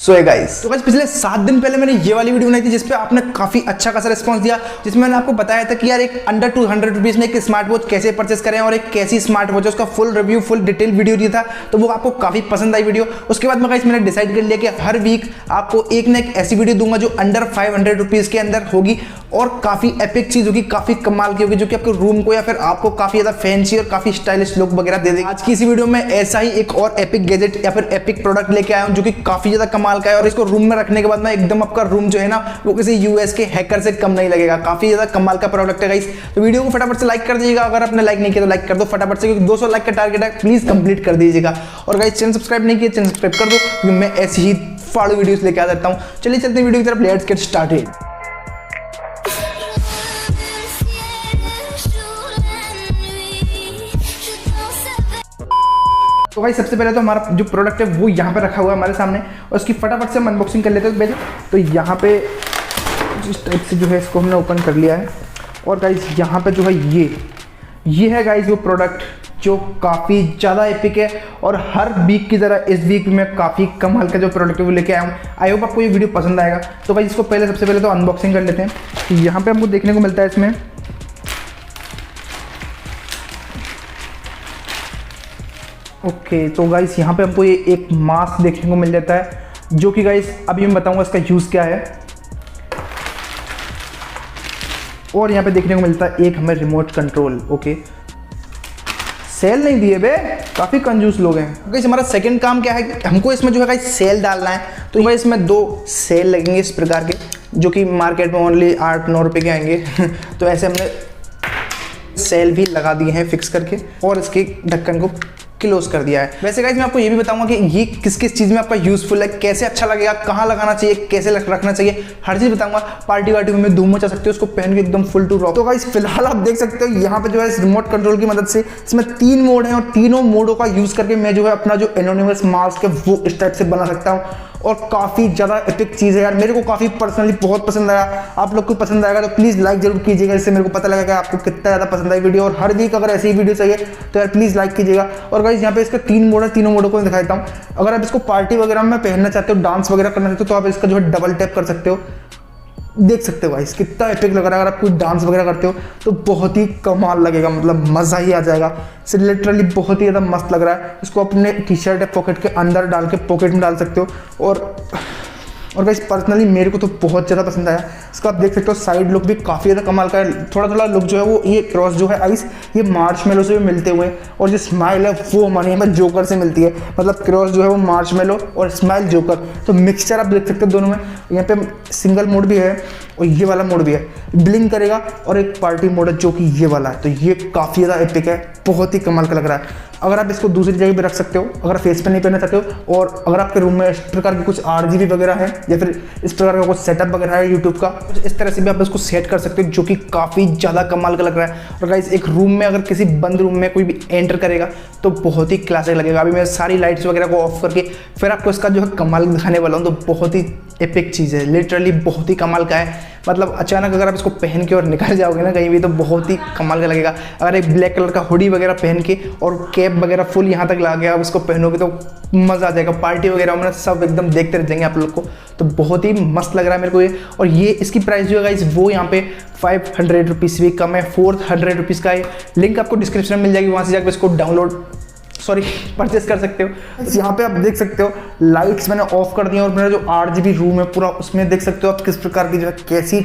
सो है गाइस, तो पिछले 7 दिन पहले मैंने ये वाली वीडियो बनाई थी जिसपे आपने काफी अच्छा खासा रिस्पांस दिया, जिसमें मैंने आपको बताया था कि यार एक अंडर 200 रुपीज में एक स्मार्ट वॉच कैसे परचेस करें और एक कैसी स्मार्ट वॉच है, उसका full review full detail video दिया था। तो वो आपको काफी पसंद आई वीडियो। उसके बाद में गाइस मैंने डिसाइड कर लिया कि हर वीक आपको एक ना एक ऐसी वीडियो दूंगा जो अंडर 500 रुपीज के अंदर होगी और काफी एपिक चीज होगी, काफी कमाल की होगी, जो कि आपके रूम को या फिर आपको काफी ज्यादा फैंसी और काफी स्टाइलिश लुक वगैरह दे देगी। आज की इसी वीडियो में ऐसा ही एक और एपिक गैजेट या फिर एपिक प्रोडक्ट लेके आया हूं जो कि काफी ज्यादा कमाल का है और इसको रूम में रखने के बाद में एकदम आपका रूम जो है ना वो किसी यूएस के हैकर से कम नहीं लगेगा। काफी ज्यादा कमाल का प्रोडक्ट है गाइस। तो वीडियो को फटाफट से लाइक कर दीजिएगा, अगर आपने लाइक नहीं किया तो लाइक कर दो फटाफट से, क्योंकि 200 लाइक का टारगेट है, प्लीज कंप्लीट कर दीजिएगा। और गाइस चैनल सब्सक्राइब नहीं किया चैनल सब्सक्राइब कर दो, क्योंकि मैं ऐसी ही फाड़ू वीडियोस लेके आ जाता हूं। चलिए चलते हैं वीडियो की तरफ, लेट्स गेट स्टार्टेड। तो भाई सबसे पहले तो हमारा जो प्रोडक्ट है वो यहाँ पे रखा हुआ है हमारे सामने और उसकी फटाफट से हम अनबॉक्सिंग कर लेते हैं। तो यहाँ पे जिस टाइप से जो है इसको हमने ओपन कर लिया है और गाइस यहाँ पे जो है ये है गाइस वो प्रोडक्ट जो काफ़ी ज़्यादा एपिक है और हर वीक की तरह इस वीक में काफ़ी कमाल का जो प्रोडक्ट है वो लेके आया हूँ। आई होप आपको ये वीडियो पसंद आएगा। तो भाई इसको सबसे पहले तो अनबॉक्सिंग कर लेते हैं। तो यहाँ पर हमको देखने को मिलता है इसमें ओके तो गाइस यहाँ पे हमको ये एक मास्क देखने को मिल जाता है, जो कि गाइस अभी मैं बताऊंगा इसका यूज़ क्या है। और यहाँ पे देखने को मिलता है एक हमें रिमोट कंट्रोल। ओके सेल नहीं दिए बे, काफ़ी कंजूस लोग हैं। गाइस हमारा सेकंड काम क्या है, हमको इसमें जो है गाइस सेल डालना है। तो भाई इसमें 2 सेल लगेंगे इस प्रकार के, जो कि मार्केट में ओनली 8-9 रुपये के आएंगे। तो ऐसे हमने सेल भी लगा दिए हैं फिक्स करके और इसके ढक्कन को क्लोज कर दिया है। वैसे गाइस मैं आपको ये भी बताऊंगा कि ये किस किस चीज़ में आपका यूजफुल है, कैसे अच्छा लगेगा, कहाँ लगाना चाहिए, कैसे रखना चाहिए, हर चीज़ बताऊंगा। पार्टी वार्टी में धूम मचा सकते हो उसको पहन के एकदम फुल टू रॉक। तो गाइस फिलहाल आप देख सकते हो यहाँ पे जो है इस रिमोट कंट्रोल की मदद से इसमें 3 मोड हैं और तीनों मोडों का यूज़ करके मैं जो है अपना जो एनोनिमस मास्क है वो इस टाइप से बना सकता हूँ और काफ़ी ज़्यादा एपिक चीज़ है यार। मेरे को काफ़ी पर्सनली बहुत पसंद आया। आप लोग को पसंद आएगा तो प्लीज़ लाइक जरूर कीजिएगा, इससे मेरे को पता लगेगा आपको कितना ज़्यादा पसंद आई वीडियो। और हर वीक अगर ऐसी वीडियो चाहिए तो यार प्लीज़ लाइक कीजिएगा। और गाइस यहाँ पे इसका 3 मोड है, तीनों मोडों को दिखा देता हूँ। अगर आप इसको पार्टी वगैरह में पहनना चाहते हो, डांस वगैरह करना चाहते हो, तो आप इसका जो है डबल टैप कर सकते हो। देख सकते हो गाइस कितना एपिक लग रहा है। अगर आप कोई डांस वगैरह करते हो तो बहुत ही कमाल लगेगा, मतलब मज़ा ही आ जाएगा। इसे लिटरली बहुत ही ज़्यादा मस्त लग रहा है। इसको अपने टी शर्ट या पॉकेट के अंदर डाल के पॉकेट में डाल सकते हो। और गाइस पर्सनली मेरे को तो बहुत ज़्यादा पसंद आया। इसका आप देख सकते हो साइड लुक भी काफ़ी ज़्यादा कमाल का है। थोड़ा लुक जो है वो ये क्रॉस जो है आइस ये मार्शमेलो से भी मिलते हुए, और जो स्माइल है वो हमारे यहाँ पर जोकर से मिलती है। मतलब क्रॉस जो है वो मार्शमेलो और स्माइल जोकर, तो मिक्सचर आप देख सकते हो दोनों में। यहाँ पे सिंगल मोड भी है और ये वाला मोड भी है, ब्लिंक करेगा, और एक पार्टी मोड है जो कि ये वाला है। तो ये काफ़ी ज़्यादा एपिक है, बहुत ही कमाल का लग रहा है। अगर आप इसको दूसरी जगह भी रख सकते हो, अगर फेस पे नहीं पहनना चाहते हो, और अगर आपके रूम में इस प्रकार की कुछ RGB वगैरह है या फिर इस प्रकार का कुछ सेटअप वगैरह है यूट्यूब का, कुछ इस तरह से भी आप इसको सेट कर सकते हो, जो कि काफ़ी ज़्यादा कमाल का लग रहा है। और गाइस एक रूम में अगर किसी बंद रूम में कोई भी एंटर करेगा तो बहुत ही क्लासिक लगेगा। अभी मैं सारी लाइट्स वगैरह को ऑफ करके फिर आपको इसका जो है कमाल दिखाने वाला हूँ। तो बहुत ही एपिक चीज़ है, लिटरली बहुत ही कमाल का है। मतलब अचानक अगर आप इसको पहन के और निकल जाओगे ना कहीं भी तो बहुत ही कमाल का लगेगा। अगर एक ब्लैक कलर का हुडी वगैरह पहन के और कैप वगैरह फुल यहाँ तक ला के आप उसको पहनोगे तो मज़ा आ जाएगा। पार्टी वगैरह में सब एकदम देखते रह जाएंगे आप लोग को। तो बहुत ही मस्त लग रहा है मेरे को ये। और ये इसकी प्राइस जो है गाइस वो यहाँ पे 500 रुपीज़ भी कम है, 400 रुपीज़ का है। लिंक आपको डिस्क्रिप्शन में मिल जाएगी, वहाँ से जाकर इसको परचेस कर सकते हो। यहाँ पे आप देख सकते हो लाइट्स मैंने ऑफ कर दी और मेरा जो RGB रूम है पूरा, उसमें देख सकते हो आप किस प्रकार की जो है कैसी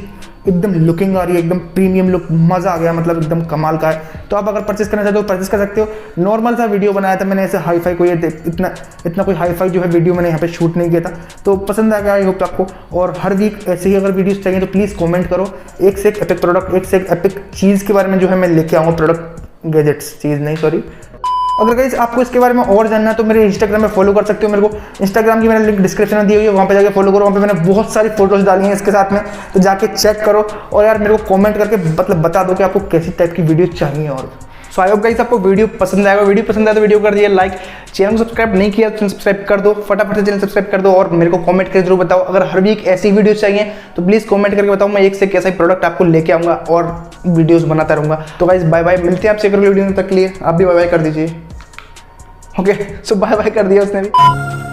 एकदम लुकिंग आ रही है, एकदम प्रीमियम लुक, मज़ा आ गया, मतलब एकदम कमाल का है। तो आप अगर परचेस करना चाहते हो परचेस कर सकते हो। नॉर्मल सा वीडियो बनाया था मैंने, ऐसे हाई-फाई कोई इतना कोई हाई-फाई जो है वीडियो मैंने यहाँ पे शूट नहीं किया था। तो पसंद आ गया आई होप आपको। और हर वीक ऐसे ही अगर वीडियोस चाहिए तो प्लीज़ कॉमेंट करो। एक से एक एपिक प्रोडक्ट, एक से एक एपिक चीज़ के बारे में जो है मैं लेके आऊँगा। प्रोडक्ट गैजेट्स चीज़ नहीं, सॉरी। अगर गाइस आपको इसके बारे में और जानना है तो मेरे इंस्टाग्राम में फॉलो कर सकते हो। मेरे को इंस्टाग्राम की मैंने लिंक डिस्क्रिप्शन में दी हुई है, वहाँ पे जाके फॉलो करो। वहाँ पे मैंने बहुत सारी फोटोज डाली हैं इसके साथ में, तो जाके चेक करो और यार मेरे को कमेंट करके मतलब बता दो कि आपको कैसी टाइप की वीडियो चाहिए। और सो आई होप गाइस आपको वीडियो पसंद आएगा। वीडियो पसंद आया तो वीडियो कर दिए लाइक, चैनल को सब्सक्राइब नहीं किया तो चैनल सब्सक्राइब कर दो, फटाफट से चैनल सब्सक्राइब कर दो। और मेरे को कमेंट करके जरूर बताओ अगर हर वीक ऐसी वीडियो चाहिए तो प्लीज़ कमेंट करके बताओ, मैं एक से कैसा प्रोडक्ट आपको लेके आऊँगा और वीडियोज़ बनाता रहूँगा। तो गाइस बाय बाय, मिलते हैं आपसे अगले वीडियो तक के लिए। आप भी बाय बाय कर दीजिए। ओके सो बाय बाय कर दिया उसने भी।